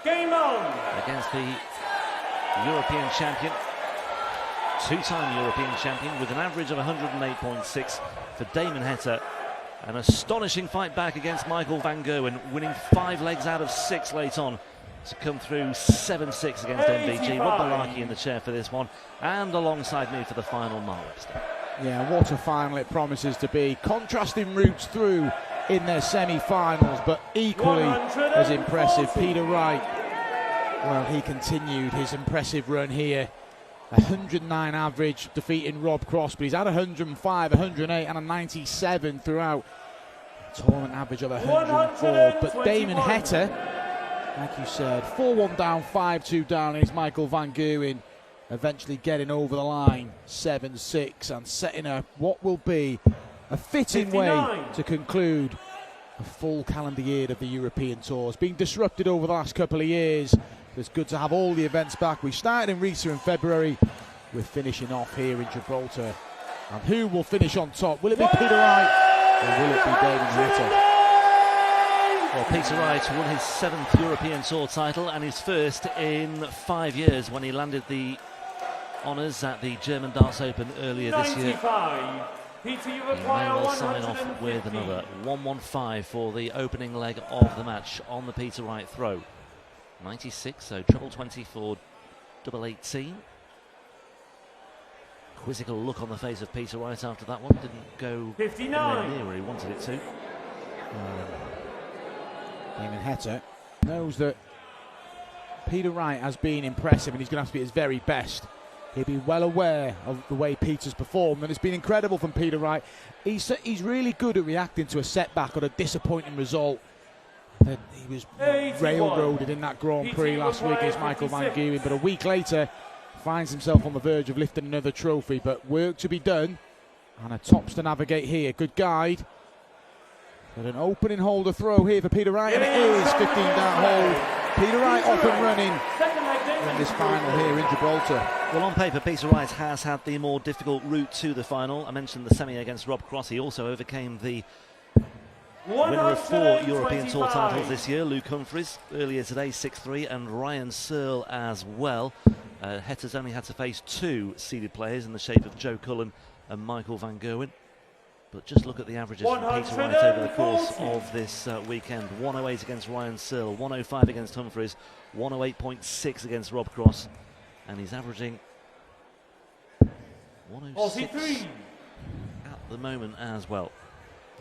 Game on! Against the European champion, two-time European champion, with an average of 108.6 for Damon Heta. An astonishing fight back against Michael van Gerwen, winning 5 legs out of 6 late on to come through 7-6 against MVG. Rob Balaki in the chair for this one, and alongside me for the final, Mark Webster. Yeah, what a final it promises to be. Contrasting routes through in their semi-finals, but equally as impressive. Peter Wright, well, he continued his impressive run here. 109 average, defeating Rob Cross, but he's had 105, 108 and a 97 throughout. Tournament average of 104. But Damon Heta, like you said, 4-1 down, 5-2 down, and it's Michael van Gerwen eventually getting over the line, 7-6, and setting up what will be a fitting 59. way to conclude a full calendar year of the European Tour. It's been disrupted over the last couple of years. It's good to have all the events back. We started in Riesa in February. We're finishing off here in Gibraltar. And who will finish on top? Will it be Peter Wright or will it be Damon Heta? Well, Peter Wright won his 7th European Tour title and his first in 5 years when he landed the honours at the German Darts Open earlier this year. 95. Peter, you He may require well sign off 150. with another 115 for the opening leg of the match on the Peter Wright throw. 96, so treble 20 for double 18. Quizzical look on the face of Peter Wright after that one. Didn't go 59. near where he wanted it to. Damon Heta knows that Peter Wright has been impressive and he's going to have to be his very best. He'll be well aware of the way Peter's performed, and it's been incredible from Peter Wright. He's really good at reacting to a setback or a disappointing result. That he was 81. railroaded in that Grand Prix last week against Michael van Gerwen, but a week later finds himself on the verge of lifting another trophy. But work to be done, and a tops to navigate here. Good guide. But an opening holder throw here for Peter Wright, and it is 15 down hold. Peter Wright off and running in this final here in Gibraltar. Well, on paper, Peter Wright has had the more difficult route to the final. I mentioned the semi against Rob Cross. He also overcame the winner of 4 European Tour titles this year, Luke Humphries, earlier today, 6-3, and Ryan Searle as well. Heta's only had to face 2 seeded players in the shape of Joe Cullen and Michael van Gerwen. But just look at the averages from Peter Wright over the course of this weekend. 108 against Ryan Searle, 105 against Humphries, 108.6 against Rob Cross, and he's averaging 106 at the moment as well.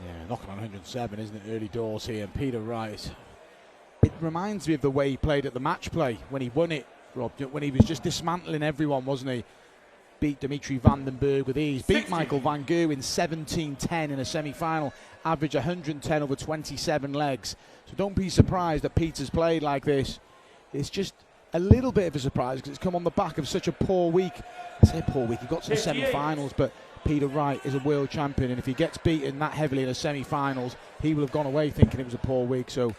Yeah, knocking on 107, isn't it? Early doors here. And Peter Wright, it reminds me of the way he played at the match play when he won it, Rob, when he was just dismantling everyone, wasn't he? Beat Dimitri Vandenberg with ease, beat 60. Michael van Gerwen 17-10 in a semi-final, average 110 over 27 legs. So don't be surprised that Peter's played like this. It's just a little bit of a surprise because it's come on the back of such a poor week. I say poor week, he got to the 58. semi-finals, but Peter Wright is a world champion, and if he gets beaten that heavily in the semi-finals, he will have gone away thinking it was a poor week. So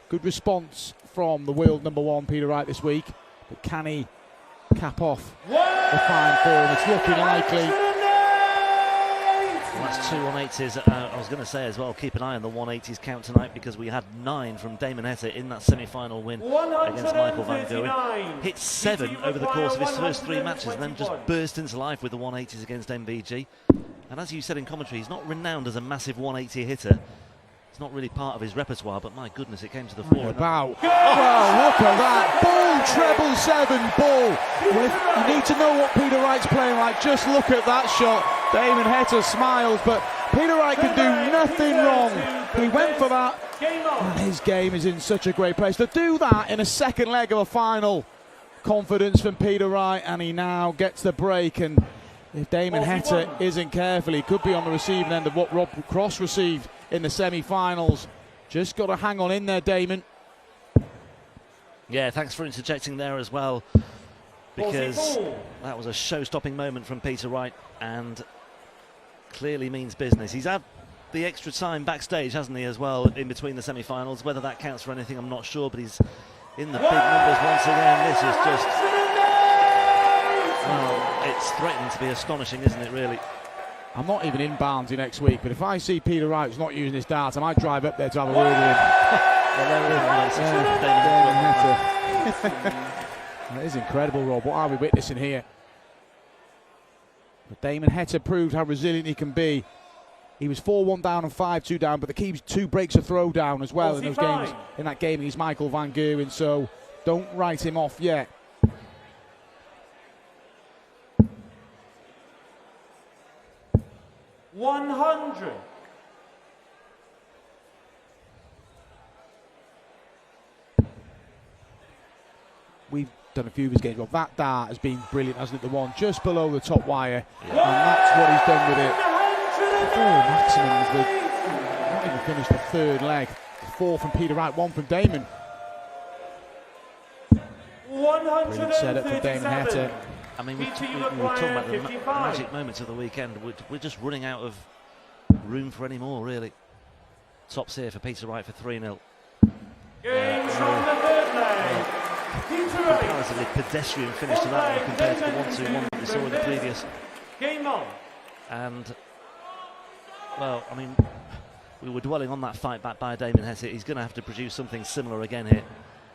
good response from the world number 1 Peter Wright this week, but can he cap off the fine form? It's looking likely. Well, that's 2 180s. I was going to say as well, keep an eye on the 180s count tonight, because we had 9 from Damon Heta in that semi-final win against Michael van Gerwen. Hit 7 over the course of his first 3 matches, and then just burst into life with the 180s against MVG. And as you said in commentary, he's not renowned as a massive 180 hitter. It's not really part of his repertoire, but my goodness, it came to the fore. Wow. Well, look at that. Ball, treble 7, ball. Well, if you need to know what Peter Wright's playing like, just look at that shot. Damon Heta smiles, but Peter Wright can do nothing wrong. He went for that, and his game is in such a great place. To do that in a second leg of a final, confidence from Peter Wright, and he now gets the break. And if Damon Heta isn't careful, he could be on the receiving end of what Rob Cross received in the semi-finals. Just got to hang on in there, Damon. Yeah, thanks for interjecting there as well, because that was a show-stopping moment from Peter Wright, and clearly means business. He's had the extra time backstage, hasn't he, as well, in between the semi-finals. Whether that counts for anything, I'm not sure, but he's in the big numbers once again. This is just, well, it's threatening to be astonishing, isn't it, really? I'm not even in Barnsley next week, but if I see Peter Wright's not using his darts, I might drive up there to have a word with him. Well, there it is. Damon Heta. That is incredible, Rob. What are we witnessing here? But Damon Heta proved how resilient he can be. He was 4-1 down and 5-2 down, but the key 2 breaks a throw down as well in those games. In that game against Michael van Gerwen, so don't write him off yet. $100. We've done a few of his games. Well, that dart has been brilliant, hasn't it? The one just below the top wire, and that's what he's done with it. 4 maximums. They've not even finished the 3rd leg. 4 from Peter Wright, 1 from Damon. Brilliant setup for Damon Heta. I mean, we're talking about the magic moments of the weekend. We're just running out of room for any more, really. Tops here for Peter Wright for 3-0. Game from the 3rd leg. Peter Wright. Comparatively pedestrian finish to that one compared to the 1-2-1 that we saw in the previous. Game on. And, well, I mean, we were dwelling on that fight back by Damon Heta. He's going to have to produce something similar again here.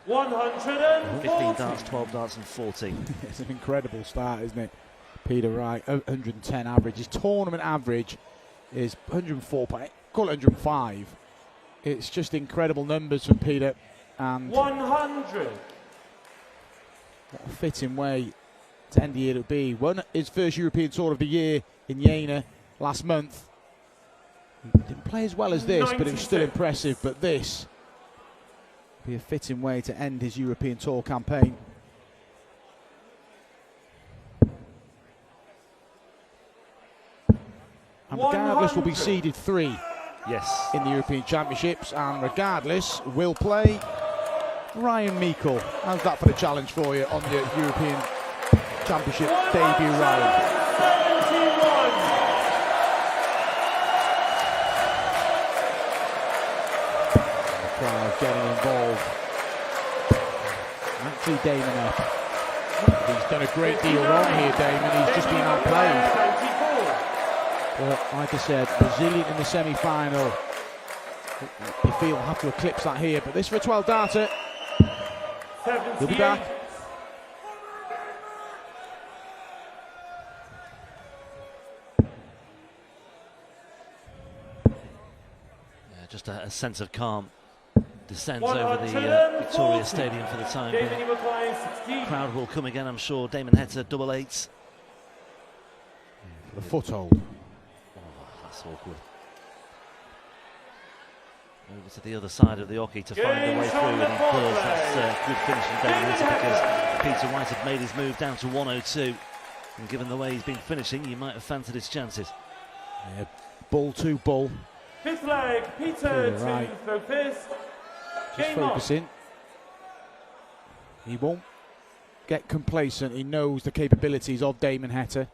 140. 15 darts, 12 darts and 14. It's an incredible start, isn't it? Peter Wright, 110 average. His tournament average is 104, call it 105. It's just incredible numbers from Peter. And 100. What a fitting way to end the year to be. Won his first European Tour of the year in Jena last month. He didn't play as well as this, 96. But it was still impressive. But this be a fitting way to end his European Tour campaign. And regardless, will be seeded 3 in the European Championships, and regardless will play Ryan Meikle. How's that for the challenge for you on your European Championship debut, Ryan? Getting involved. Actually, Damon up. He's done a great deal wrong here, Damon. He's just been outplayed. But like I said, resilient in the semi-final. You feel we'll have to eclipse that here. But this for a 12-darter. He'll be back. Yeah, just a sense of calm descends over the Victoria Stadium for the time being. Crowd will come again, I'm sure. Damon Heta, double eights. For the foothold. Oh, that's awkward. Over to the other side of the hockey to find a way through, and he does. That's good finish from Damon Heta, because Peter Wright had made his move down to 102. And given the way he's been finishing, you might have fancied his chances. Yeah, bull to bull. 5th leg, Peter Wright. to throw first. Just focusing. He won't get complacent. He knows the capabilities of Damon Heta.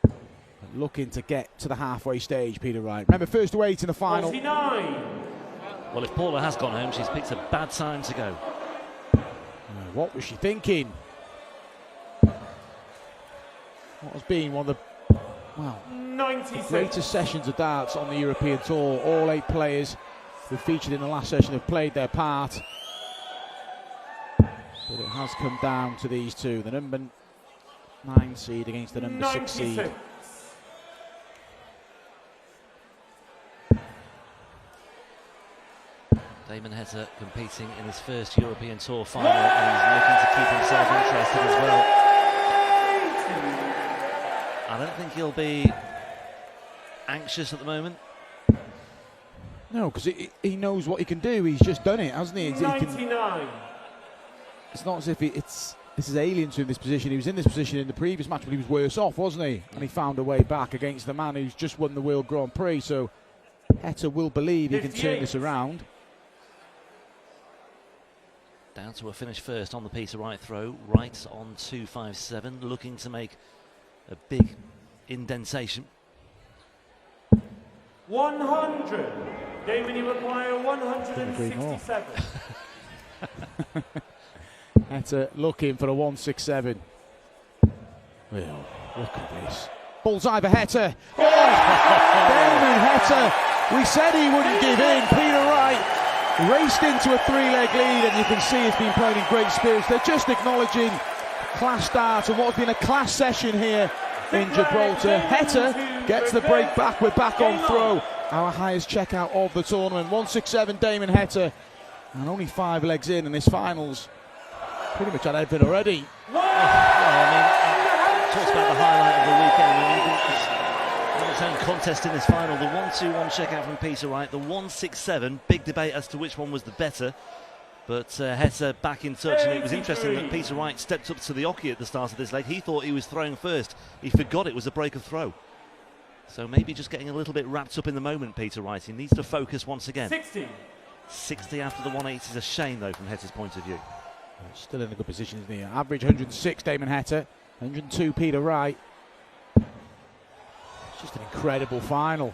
But looking to get to the halfway stage, Peter Wright. Remember, first to 8 in the final. 49. Well, if Paula has gone home, she's picked a bad time to go. What was she thinking? What has been one of the, well, the greatest sessions of darts on the European Tour. All 8 players who featured in the last session have played their part. But it has come down to these 2. The number 9 seed against the number 6 seed. Damon Heta competing in his first European Tour final, and he's looking to keep himself interested as well. I don't think he'll be anxious at the moment. No, because he knows what he can do. He's just done it, hasn't he? 99. It's not as if this is alien to him, this position. He was in this position in the previous match, but he was worse off, wasn't he? And he found a way back against the man who's just won the World Grand Prix. So Heta will believe he can turn this around. Down to a finish first on the Peter Wright throw. Wright on 257, looking to make a big indentation. 100. Damon, you require 167. Heta looking for a 167. Well, look at this. Bullseye for Heta. Oh! Damon Heta. We said he wouldn't give in. Peter Wright raced into a 3-leg lead, and you can see it's been played in great spirits. They're just acknowledging class start and what's been a class session here in Gibraltar. Heta gets the break back. We're back on throw. Our highest checkout of the tournament. 167 Damon Heta, and only 5 legs in this finals. Pretty much had everything already. Well, I mean, talks about the highlight of the weekend. I mean, its own contest in this final. The 1-2-1 checkout from Peter Wright. The 167. Big debate as to which one was the better. But Heta back in touch, and it was interesting that Peter Wright stepped up to the oche at the start of this leg. He thought he was throwing first. He forgot it was a break of throw. So maybe just getting a little bit wrapped up in the moment, Peter Wright. He needs to focus once again. 60 after the 180 is a shame, though, from Heta's point of view. Still in a good position, isn't he? Average 106 Damon Heta, 102 Peter Wright. It's just an incredible final.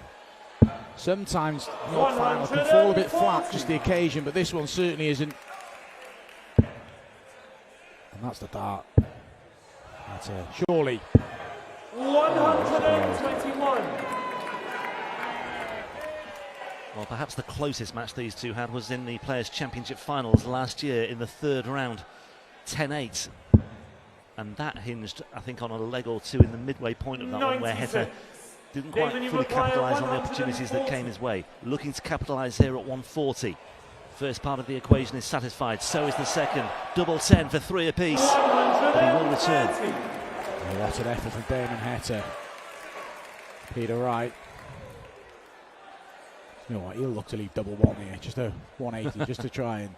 Sometimes the odd final can fall a bit flat, just the occasion, but this one certainly isn't. And that's the dart. That's surely. 121. Well, perhaps the closest match these two had was in the Players' Championship finals last year in the third round, 10-8. And that hinged, I think, on a leg or two in the midway point of that one, where Heta didn't quite fully capitalise on the opportunities that came his way. Looking to capitalise here at 140. First part of the equation is satisfied, so is the second. Double 10 for 3 apiece, but he will return. What an effort from Damon Heta. Peter Wright. You know what, he'll look to leave double 1 here, just a 180, just to try and...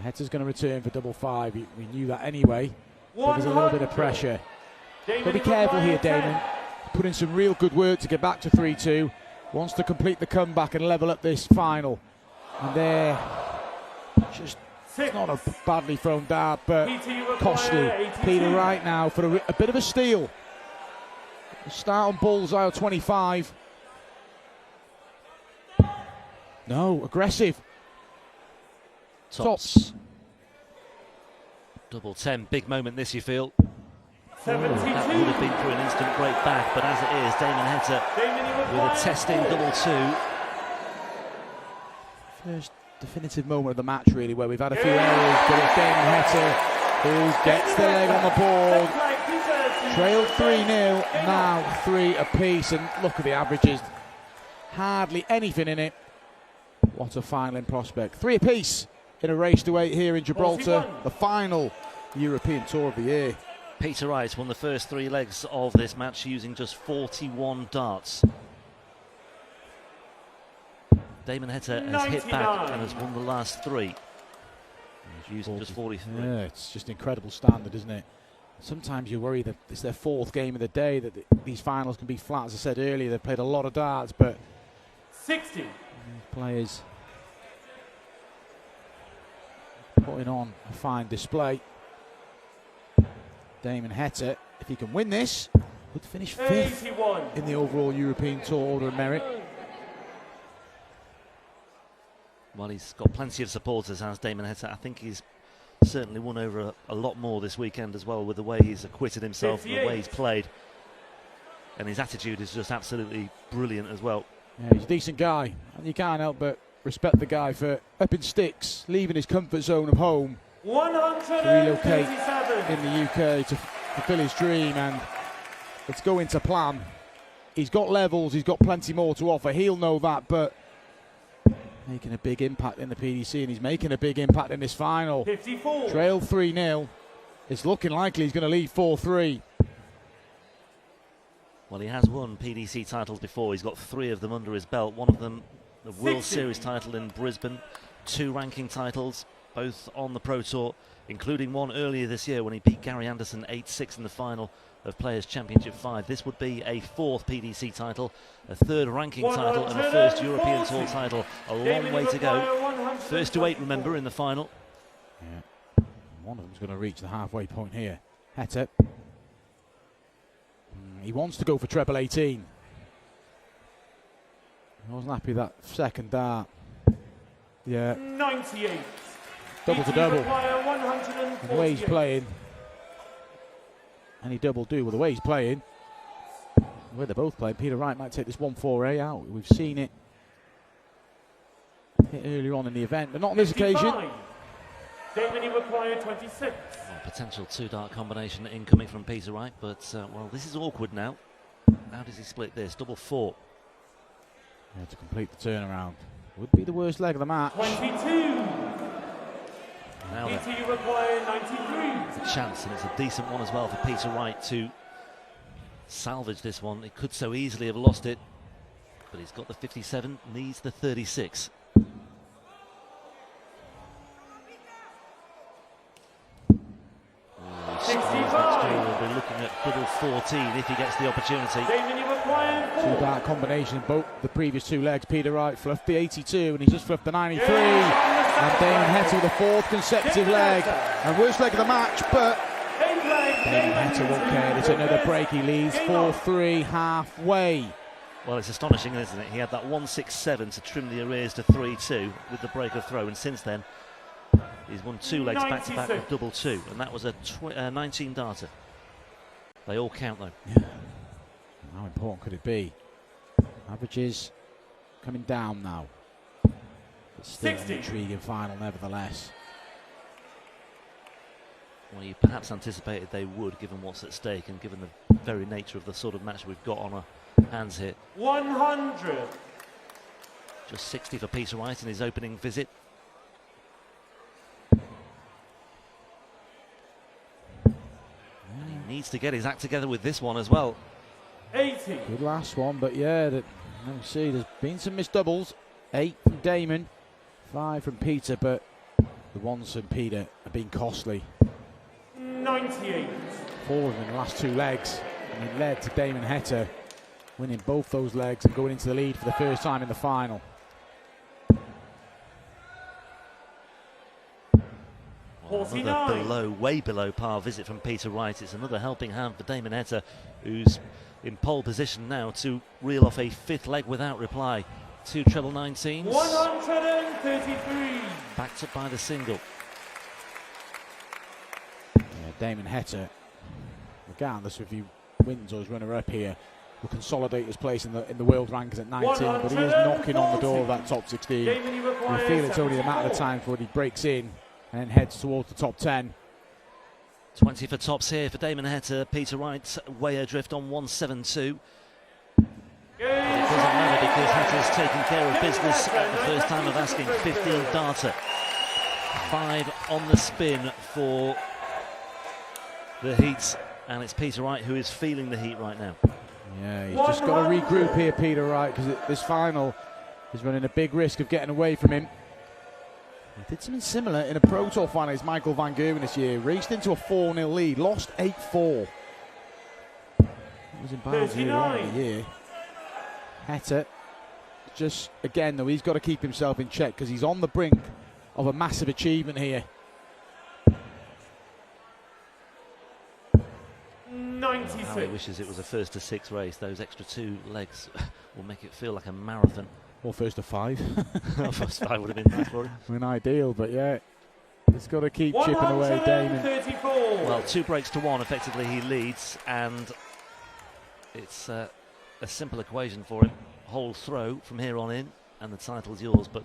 Heta's going to return for double 5, we knew that anyway. But there's a little bit of pressure. Got to be careful here, Damon. Put in some real good work to get back to 3-2. Wants to complete the comeback and level up this final. And there, just it's not a badly thrown dart, but costly. Peter Wright now for a bit of a steal. Start on bullseye 25. No, aggressive. Tops. Double 10, big moment this, you feel. 72. That would have been through an instant break back, but as it is, Damon Heta with a testing double 2. First definitive moment of the match, really, where we've had a few errors, but it's Damon Heta who gets the leg on the board. Trailed 3-0, now 3 apiece, and look at the averages. Hardly anything in it. What a final in prospect. 3 apiece in a race to 8 here in Gibraltar, the final European Tour of the year. Peter Wright won the first 3 legs of this match using just 41 darts. Damon Heta has hit back and has won the last 3. He's using just 43. Yeah, it's just incredible standard, isn't it? Sometimes you worry that it's their 4th game of the day, that these finals can be flat. As I said earlier, they've played a lot of darts, but 60. Players putting on a fine display. Damon Heta, if he can win this, would finish 5th 81. in the overall European Tour Order of Merit. Well, he's got plenty of supporters, has Damon Heta. I think he's certainly won over a lot more this weekend as well, with the way he's acquitted himself, and the way he's played. And his attitude is just absolutely brilliant as well. Yeah, he's a decent guy, and you can't help but respect the guy for upping sticks, leaving his comfort zone of home to relocate in the UK to fulfill his dream, and it's going to plan. He's got levels, he's got plenty more to offer, he'll know that, but making a big impact in the PDC, and he's making a big impact in this final. 54. Trail 3-0. It's looking likely he's going to lead 4-3. Well, he has won PDC titles before. He's got 3 of them under his belt. One of them, the World Series title in Brisbane. 2 ranking titles, both on the Pro Tour, including one earlier this year when he beat Gary Anderson 8-6 in the final of Players' Championship 5. This would be a 4th PDC title, a 3rd ranking title, and a 1st European Tour title. A long way to go. First to 8, remember, in the final. Yeah. One of them's going to reach the halfway point here. Heta. He wants to go for treble 18. I wasn't happy with that second dart. Yeah. 98. Double to double. The way he's playing. And he double do with the way he's playing. Where they're both playing, Peter Wright might take this 1-4A out. We've seen it hit earlier on in the event, but not on this occasion. Damon, you require 26. Well, potential two-dart combination incoming from Peter Wright, but well, this is awkward now. How does he split this? Double 4. Yeah, to complete the turnaround. Would be the worst leg of the match. 22. Now Peter, you require 93. it's a chance, and it's a decent one as well for Peter Wright to salvage this one. He could so easily have lost it, but he's got the 57, needs the 36. We'll be looking at double 14 if he gets the opportunity. Damon, you require 4. Two-dart combination, both the previous two legs. Peter Wright fluffed the 82 and he's just fluffed the 93. And Damon Heta with a 4th consecutive leg. And worst leg of the match, but Damon Heta won't care. It's another break. He leads 4-3 halfway. Well, it's astonishing, isn't it? He had that 167 to trim the arrears to 3-2 with the break of throw, and since then he's won 2 legs back-to-back with double 2, and that was a 19-darter. They all count, though. Yeah. How important could it be? Averages coming down now. It's still 60. an intriguing final, nevertheless. Well, you perhaps anticipated they would, given what's at stake and given the very nature of the sort of match we've got on our hands here. 100. Just 60 for Peter Wright in his opening visit. He needs to get his act together with this one as well. 80. Good last one, but yeah, let me see, there's been some missed doubles. 8 from Damon, 5 from Peter, but the ones from Peter have been costly. 98. 4 of them in the last 2 legs, and it led to Damon Heta winning both those legs and going into the lead for the first time in the final. Well, another below, way below par visit from Peter Wright. It's another helping hand for Damon Heta, who's in pole position now to reel off a 5th leg without reply. 2 treble 19s. 133. Backed up by the single. Yeah, Damon Heta, regardless if he wins or is runner-up here, will consolidate his place in the world rankings at 19, but he is knocking on the door of that top 16. You feel it's only a matter of time before he breaks in and then heads towards the top 10. 20 for tops here for Damon Heta. Peter Wright way adrift on 172. But it doesn't matter because Heta's taken care of business at the first time of asking. 15 darter. 5 on the spin for the heats, and it's Peter Wright who is feeling the heat right now. Yeah, he's just got to regroup here, Peter Wright, because this final is running a big risk of getting away from him. He did something similar in a Pro Tour final against Michael Van Gerwen this year. Raced into a 4-0 lead, lost 8-4. It was in bounds earlier on in the year. Heta, just again though, he's got to keep himself in check because he's on the brink of a massive achievement here. 96. How he wishes it was a 1st to 6 race. Those extra 2 legs will make it feel like a marathon. Or 1st to 5. First 5 would have been nice for him. I mean, ideal, but yeah, he's got to keep chipping away, Damon. Well, 2 breaks to 1, effectively he leads, and it's a simple equation for him. Whole throw from here on in, and the title's yours, but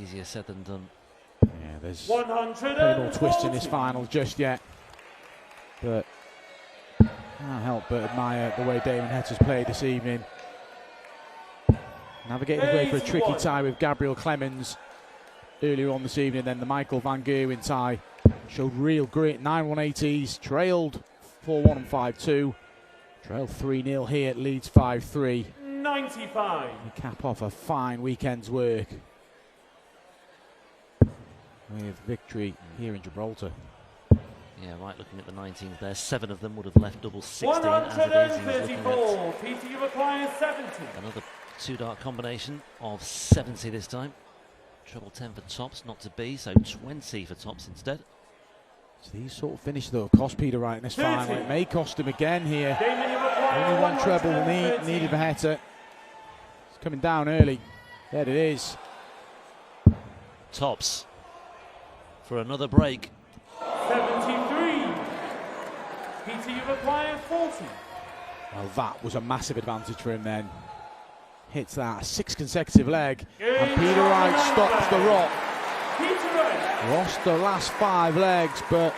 easier said than done. Yeah, there's no more twist in this final just yet, but can't help but admire the way Damon Heta's played this evening. Navigating his way for a tricky tie with Gabriel Clemens earlier on this evening. Then the Michael Van Gerwen tie showed real grit. 9-180s, trailed 4-1 and 5-2. Trailed 3-0 here, leads 5-3. 95. We cap off a fine weekend's work with victory here in Gibraltar. Yeah, right, looking at the 19s there, 7 of them would have left double 16 as it is. He was looking at Peter, you require 70. another 2-dart combination of 70 this time. Treble 10 for tops, not to be, so 20 for tops instead. So these sort of finishes though cost Peter Wright in this final. It may cost him again here. Only 1 treble needed for Heta. It's coming down early. There it is. Tops for another break. 73. Peter, you require 40. Well, that was a massive advantage for him then. hits that 6th consecutive leg, and Peter Wright stops the rot. Lost the last 5 legs, but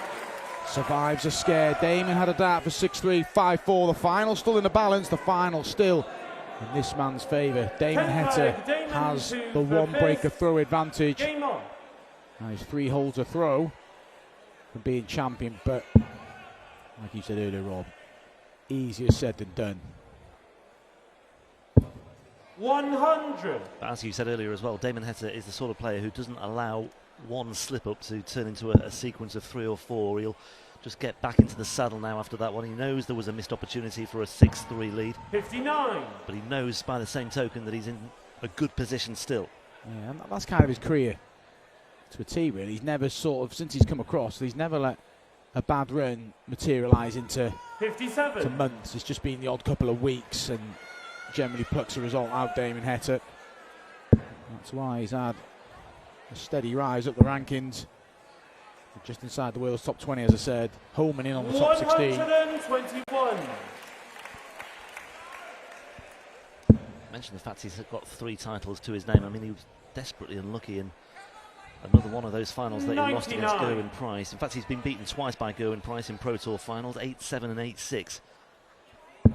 survives a scare. Damon had a dart for 6-3, 5-4. The final still in the balance. The final still in this man's favour. Damon Heta has the 1 breaker throw advantage. Now he's 3 holes a throw from being champion, but like you said earlier, Rob, easier said than done. 100. As you said earlier as well, Damon Heta is the sort of player who doesn't allow one slip-up to turn into a sequence of 3 or 4. He'll just get back into the saddle now after that one. He knows there was a missed opportunity for a 6-3 lead. 59. But he knows by the same token that he's in a good position still. Yeah, and that's kind of his career to a T, really. He's never since he's come across, he's never let a bad run materialise into 57. months. It's just been the odd couple of weeks and generally plucks a result out, Damon Heta. That's why he's had a steady rise up the rankings. Just inside the world's top 20, as I said. Holman in on the top 16. 121. Mentioned the fact he's got 3 titles to his name. I mean, he was desperately unlucky in another one of those finals that he lost against Gerwin Price. In fact, he's been beaten twice by Gerwin Price in Pro Tour finals, 8-7 and 8-6. He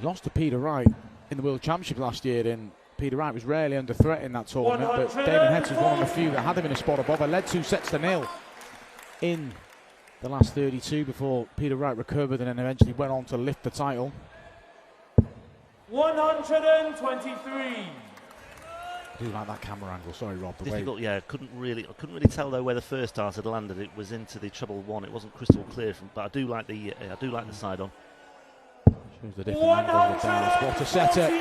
lost to Peter Wright in the World Championship last year, and Peter Wright was rarely under threat in that tournament, but Damon Heta was one of the few that had him in a spot above. It led 2 sets to 0 in the last 32 before Peter Wright recovered and then eventually went on to lift the title. 123. I do like that camera angle. Sorry, Rob. Difficult, yeah. I couldn't really tell though where the first dart had landed. It was into the treble 1. It wasn't crystal clear, but I do like the side on. Shows the different angles of the darts. What a setup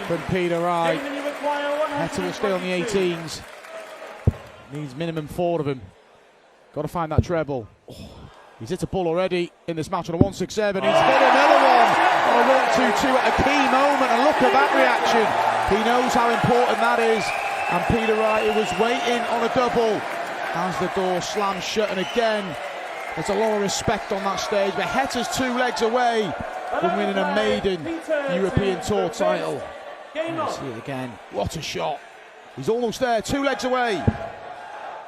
from Peter Wright. Heta will stay on the 18s. Needs minimum 4 of them. Got to find that treble. Oh, he's hit a ball already in this match on a 167. He's hit another one on a 122 at a key moment. And look at that reaction. He knows how important that is. And Peter Wright was waiting on a double as the door slams shut. And again, there's a lot of respect on that stage. But Heta's 2 legs away from winning a maiden European Tour title. See it again. What a shot. He's almost there, 2 legs away.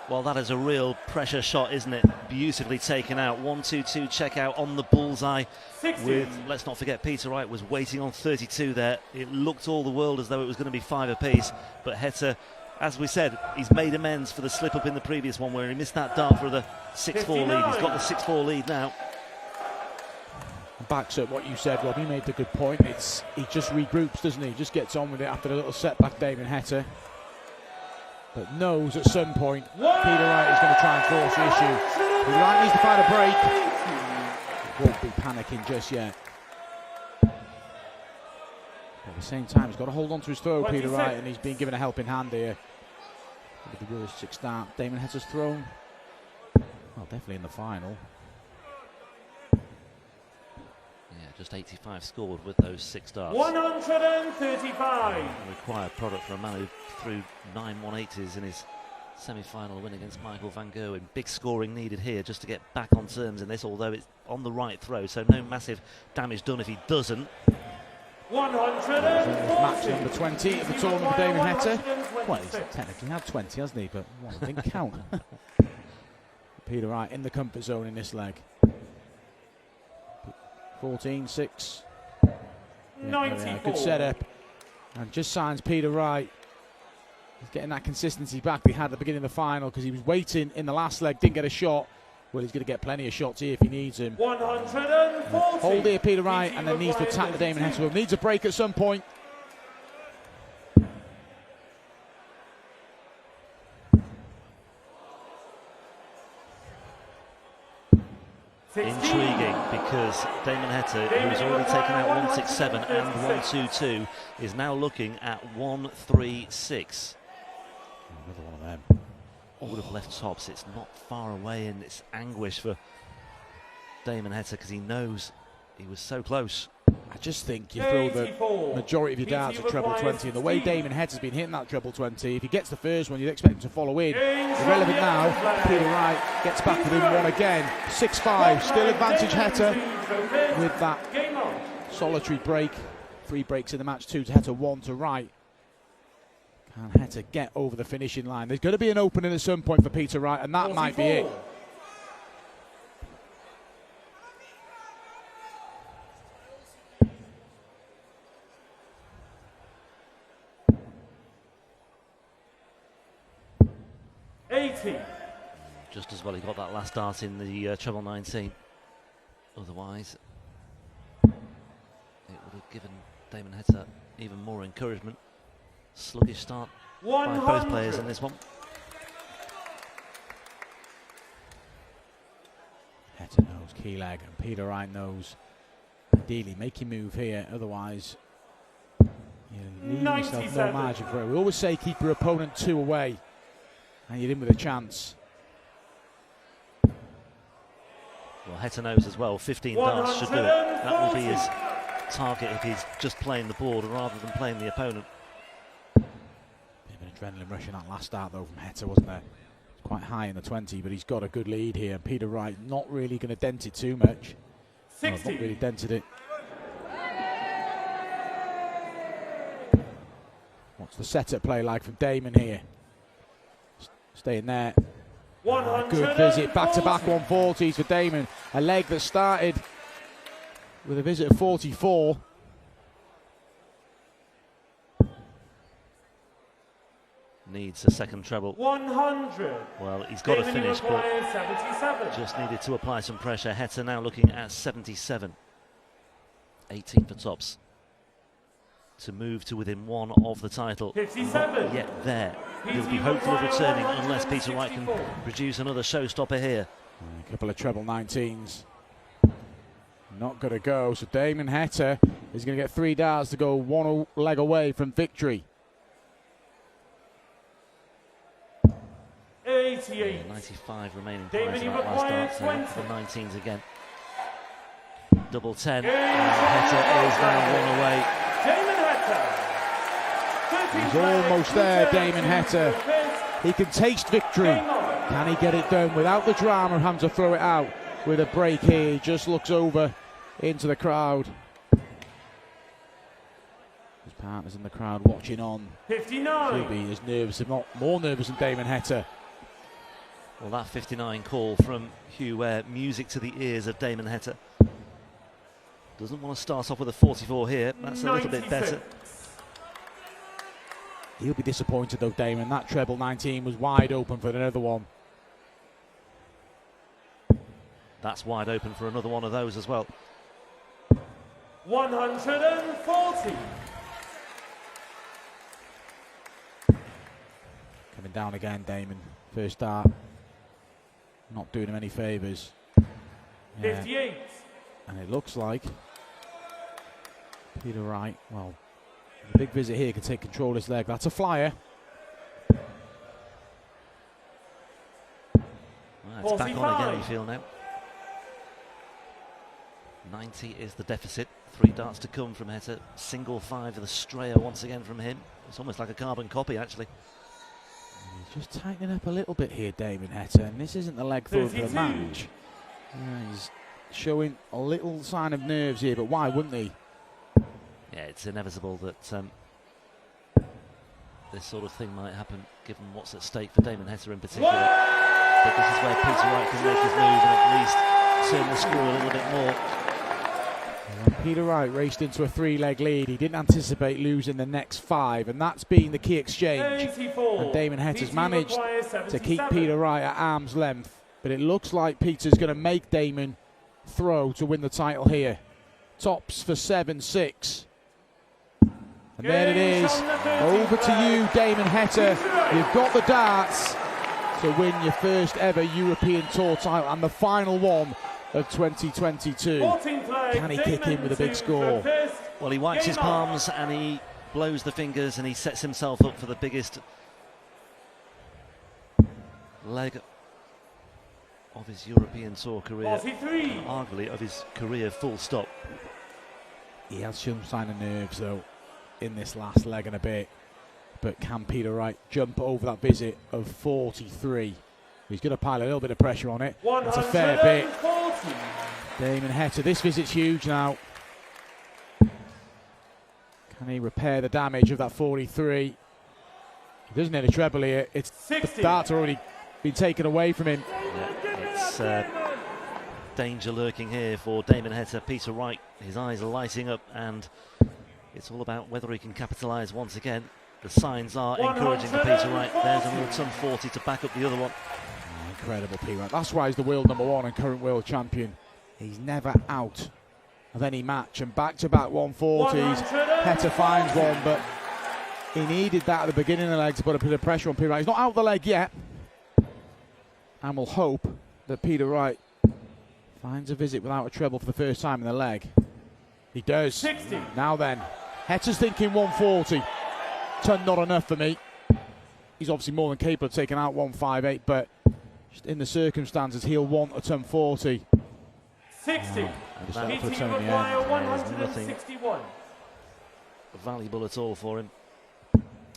Well, that is a real pressure shot, isn't it? Beautifully taken out. 1-2-2 check out on the bullseye. With, let's not forget, Peter Wright was waiting on 32 there. It looked all the world as though it was going to be 5 apiece. But Heta, as we said, he's made amends for the slip-up in the previous one where he missed that dart for the 6-4 lead. He's got the 6-4 lead now. Backs up what you said, Rob. You made the good point. He just regroups, doesn't he? Just gets on with it after a little setback, Damon Heta. But knows at some point Peter Wright is going to try and force the issue. Peter Wright needs to find a break. He won't be panicking just yet. But at the same time, he's got to hold on to his throw, Peter Wright, and he's been given a helping hand here. With the realistic start, Damon Heta's thrown. Well, definitely in the final. Just 85 scored with those 6 darts. 135. Required product for a man who threw 9 180s in his semi-final win against Michael van Gerwen. Big scoring needed here just to get back on terms in this, although it's on the right throw, so no massive damage done if he doesn't. 140. Match number 20 of the tournament for Damon Heta. Well, he's technically had 20, hasn't he? But one didn't count. Peter Wright in the comfort zone in this leg. 14-6. Yeah, good setup. And just signs Peter Wright. He's getting that consistency back that he had at the beginning of the final because he was waiting in the last leg, didn't get a shot. Well, he's going to get plenty of shots here if he needs him. 140. Hold here, Peter Wright, and then needs to attack the Damon Heta. Needs a break at some point. Intriguing because Damon Heta, who's already taken out 167 and 122, is now looking at 136. Another one of them. Would have left tops. It's not far away, and it's anguish for Damon Heta because he knows he was so close. I just think you throw the majority of your darts at treble 20, and the way Damon Heta's been hitting that treble 20, if he gets the first one, you'd expect him to follow in. Irrelevant now, Peter Wright gets back within 1 again. 6-5, still advantage Heta with that solitary break. 3 breaks in the match, 2 to Heta, 1 to Wright. Can Heta get over the finishing line? There's going to be an opening at some point for Peter Wright, and that 44. might be it. Just as well he got that last dart in the treble 19. Otherwise, it would have given Damon Heta even more encouragement. Sluggish start by both players in this one. Heta knows key leg, and Peter Wright knows ideally make your move here, otherwise you're leaving yourself no margin for it. We always say keep your opponent 2 away, and you're in with a chance. Well, Heta knows as well, 15 darts should do it. That will be his target if he's just playing the board rather than playing the opponent. Bit of an adrenaline rush in that last start though from Heta, wasn't there? It's quite high in the 20, but he's got a good lead here. Peter Wright not really going to dent it too much. Well, not really dented it. What's the setup play like from Damon here? Staying there. Good visit, back-to-back 140s for Damon. A leg that started with a visit of 44. Needs a second treble. 100. Well, he's got to finish, but 77. just needed to apply some pressure. Heta now looking at 77. 18 for tops. To move to within 1 of the title. 57. Not yet there. He'll be hopeful of returning unless Peter Wright can produce another showstopper here. A couple of treble 19s. Not going to go, so Damon Heta is going to get 3 darts to go 1 leg away from victory. 88. 95 remaining points in that last dart, so the 19s again. Double 10, and Heta is now 1 away. Damon Heta. He's almost there, Damon Heta. He can taste victory. Can he get it done without the drama of having to throw it out with a break here? He just looks over into the crowd. His partners in the crowd watching on. 59. He'll be as nervous, if not more nervous, than Damon Heta. Well, that 59 call from Hugh Ware, music to the ears of Damon Heta. Doesn't want to start off with a 44 here. That's a little bit better. He'll be disappointed though, Damon. That treble 19 was wide open for another one. That's wide open for another one of those as well. 140. Coming down again, Damon. First start. Not doing him any favours. 58. And it looks like Peter Wright, well, the big visit here can take control of this leg. That's a flyer. Well, it's back on again, you feel now. 90 is the deficit. 3 darts to come from Heta. Single 5 with a strayer once again from him. It's almost like a carbon copy, actually. He's just tightening up a little bit here, Damon Heta, and this isn't the leg throw for the match. He's showing a little sign of nerves here, but why wouldn't he? Yeah, it's inevitable that this sort of thing might happen, given what's at stake for Damon Heta in particular. But this is where Peter Wright can make his move and at least turn the screw a little bit more. When Peter Wright raced into a 3-leg lead, he didn't anticipate losing the next 5, and that's been the key exchange. 84. And Damon Heta's managed to keep Peter Wright at arm's length, but it looks like Peter's going to make Damon throw to win the title here. Tops for 7-6. And there it is. Over to you, Damon Heta. You've got the darts to win your first ever European Tour title and the final one of 2022. Can he kick in with a big score? Well, he wipes his palms and he blows the fingers and he sets himself up for the biggest leg of his European Tour career, arguably of his career full stop. He has shown sign of nerves though in this last leg and a bit, but can Peter Wright jump over that visit of 43? He's going to pile a little bit of pressure on it. That's a fair bit. Damon Heta, this visit's huge now. Can he repair the damage of that 43? He doesn't need a treble here. It's 60. The darts are already been taken away from him. Yeah, it's danger lurking here for Damon Heta. Peter Wright, his eyes are lighting up, and it's all about whether he can capitalise once again. The signs are encouraging for Peter Wright. There's another ton 40 to back up the other one. Incredible, Peter Wright. That's why he's the world #1 and current world champion. He's never out of any match, and back-to-back 140s. Heta finds one, but he needed that at the beginning of the leg to put a bit of pressure on Peter Wright. He's not out the leg yet, and we'll hope that Peter Wright finds a visit without a treble for the first time in the leg. He does. 60. Now then, Heta's thinking 140. Ton not enough for me. He's obviously more than capable of taking out 158, but just in the circumstances, he'll want a ton 40. 60. Just that for a ton in the end. 161. Valuable at all for him.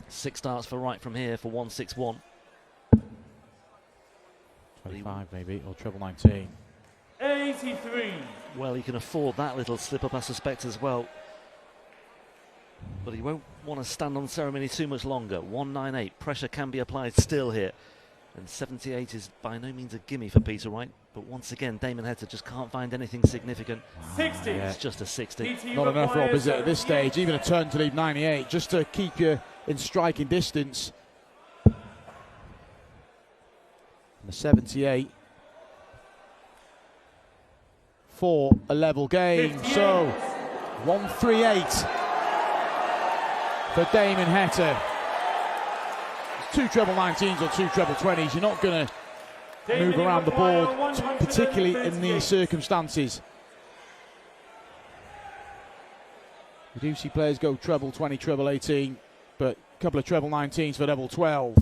6 starts for Wright from here for 161. 25 maybe, or treble 19. 83. Well, he can afford that little slip up, I suspect, as well. But he won't want to stand on ceremony too much longer. 198, pressure can be applied still here. And 78 is by no means a gimme for Peter Wright. But once again, Damon Heta just can't find anything significant. 60. It's just a 60. Not enough, Rob, is it, at this stage? Even a turn to leave 98, just to keep you in striking distance. And the 78 for a level game. 58. So 138 for Damon Heta. 2 treble 19s or 2 treble 20s. You're not going to move around the board, particularly in these circumstances. We do see players go treble 20, treble 18, but a couple of treble 19s for level 12.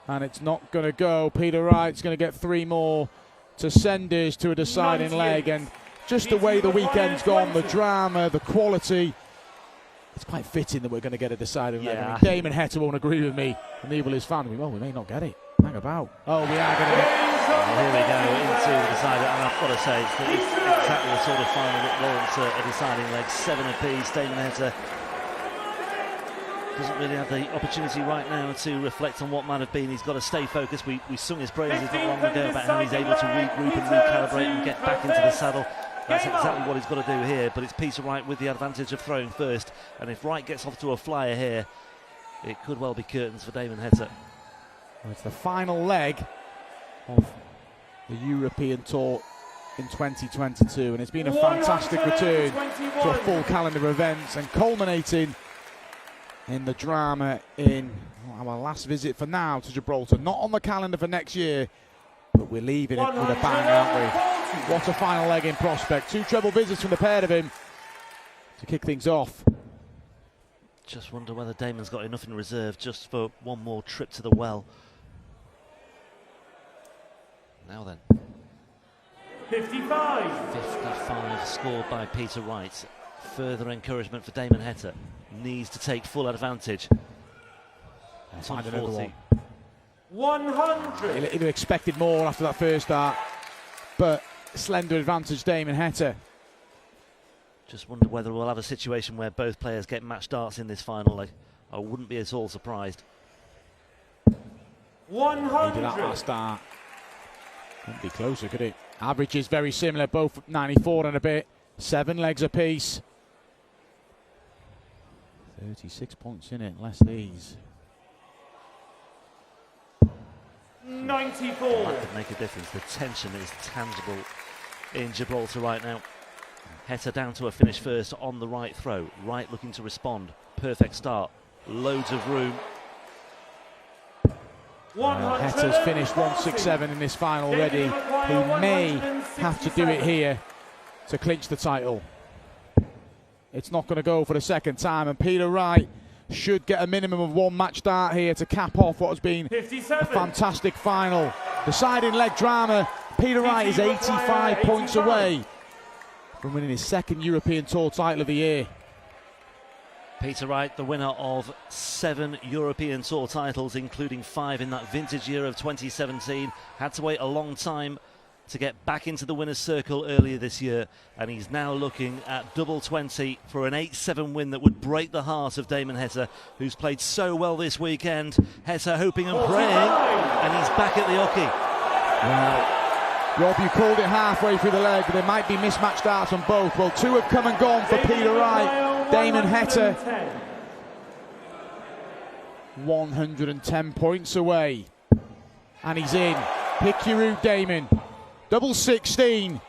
And it's not going to go. Peter Wright's going to get 3 more to send us to a deciding leg. And just the way the weekend's gone, the drama, the quality, it's quite fitting that we're going to get a deciding leg. I mean, Damon Heta won't agree with me, and neither will his fan. Well, we may not get it. Hang about. Oh, we are going to get it. Well, here we go into the decider, and I've got to say it's exactly the sort of final that warrants a deciding leg. 7 apiece. Damon Heta doesn't really have the opportunity right now to reflect on what might have been. He's got to stay focused. We sung his praises not long ago about how he's able to regroup and recalibrate and get back into the saddle. That's exactly what he's got to do here, but it's Peter Wright with the advantage of throwing first, and if Wright gets off to a flyer here, it could well be curtains for Damon Heta. Well, it's the final leg of the European Tour in 2022, and it's been a fantastic return to a full calendar of events, and culminating in the drama in our last visit for now to Gibraltar. Not on the calendar for next year, but we're leaving it with a bang, aren't we? What a final leg in prospect. 2 treble visits from the pair of him to kick things off. Just wonder whether Damon's got enough in reserve just for one more trip to the well. Now then. 55. 55 scored by Peter Wright. Further encouragement for Damon Heta. Needs to take full advantage. Find another one. 100. He'd have expected more after that first start, but slender advantage Damon Heta. Just wonder whether we'll have a situation where both players get match darts in this final leg. I wouldn't be at all surprised. 100. Needed that last start. Couldn't be closer, could it? Average is very similar, both 94 and a bit. 7 legs apiece. 36 points in it, less these. 94. That could make a difference. The tension is tangible in Gibraltar right now. Heta down to a finish first on the right throw. Wright looking to respond. Perfect start. Loads of room. Heta's finished 167 in this final already. He may have to do it here to clinch the title. It's not going to go for the second time, and Peter Wright should get a minimum of 1 match start here to cap off what has been 57. a fantastic final. Deciding leg drama. Peter Wright is 85 points away from winning his 2nd European Tour title of the year. Peter Wright, the winner of 7 European Tour titles, including 5 in that vintage year of 2017. Had to wait a long time to get back into the winner's circle earlier this year, and he's now looking at double 20 for an 8-7 win that would break the heart of Damon Heta, who's played so well this weekend. Heta hoping and praying, and he's back at the hockey. Well, Rob, you called it halfway through the leg. There might be mismatched darts on both. Well, two have come and gone for Peter Wright. Damon Heta, 110 points away, and he's in. Pick your route, Damon. Double 16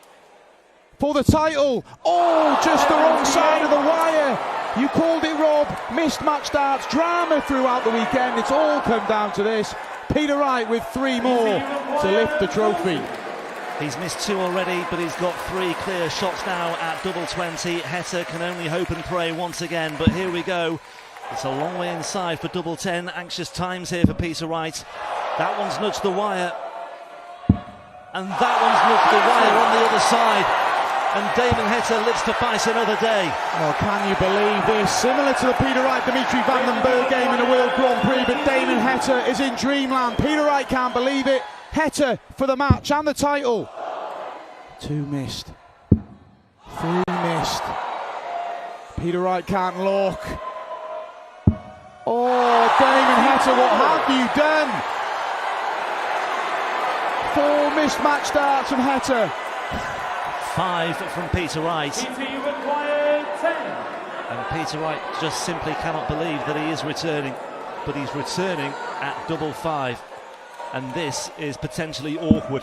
for the title. Oh, just the wrong side of the wire. You called it, Rob. Missed match darts, drama throughout the weekend. It's all come down to this. Peter Wright with 3 more to lift the trophy. He's missed 2 already, but he's got 3 clear shots now at double 20. Heta can only hope and pray once again, but here we go. It's a long way inside for double 10. Anxious times here for Peter Wright. That one's nudged the wire. And that one's nudged the wire on the other side. And Damon Heta lives to fight another day. Oh, can you believe this? Similar to the Peter Wright-Dimitri Van den Berg game in the World Grand Prix, but Damon Heta is in dreamland. Peter Wright can't believe it. Heta for the match and the title. 2 missed. 3 missed. Peter Wright can't look. Oh, Damon Heta, what have you done? 4 missed match darts from Heta. 5 from Peter Wright. And Peter Wright just simply cannot believe that he is returning. But he's returning at double 5. And this is potentially awkward.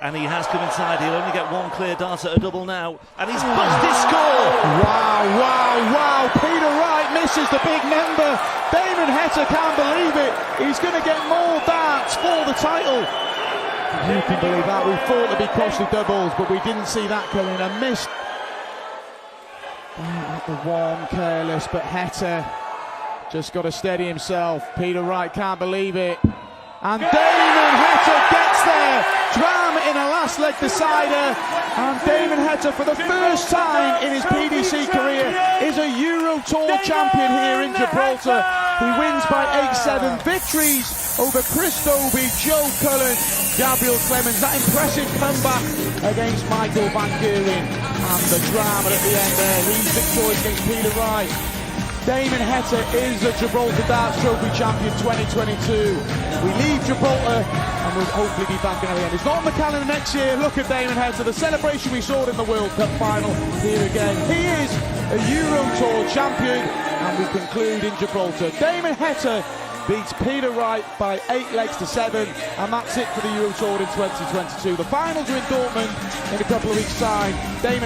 And he has come inside. He'll only get 1 clear dart at a double now. And he's punched his score! Wow, wow, wow. Peter Wright misses the big number. Damon Heta can't believe it. He's going to get more darts for the title. You can believe that. We thought there'd be costly doubles, but we didn't see that coming. A missed. At the one, careless, but Heta just got to steady himself. Peter Wright can't believe it. And Damon Heta gets there. Drama in a last leg decider. And Damon Heta, for the first time in his PDC career, is a Euro Tour champion here in Gibraltar. He wins by 8-7. Victories over Chris Dobie, Joe Cullen, Gabriel Clemens. That impressive comeback against Michael Van Geuren. And the drama at the end there. He's victorious against Peter Wright. Damon Heta is the Gibraltar Darts Trophy champion 2022. We leave Gibraltar and we'll hopefully be back in the end. It's not on the calendar next year. Look at Damon Heta, the celebration we saw in the World Cup final here again. He is a Euro Tour champion, and we conclude in Gibraltar. Damon Heta beats Peter Wright by 8 legs to 7, and that's it for the Euro Tour in 2022. The finals are in Dortmund in a couple of weeks' time. Damon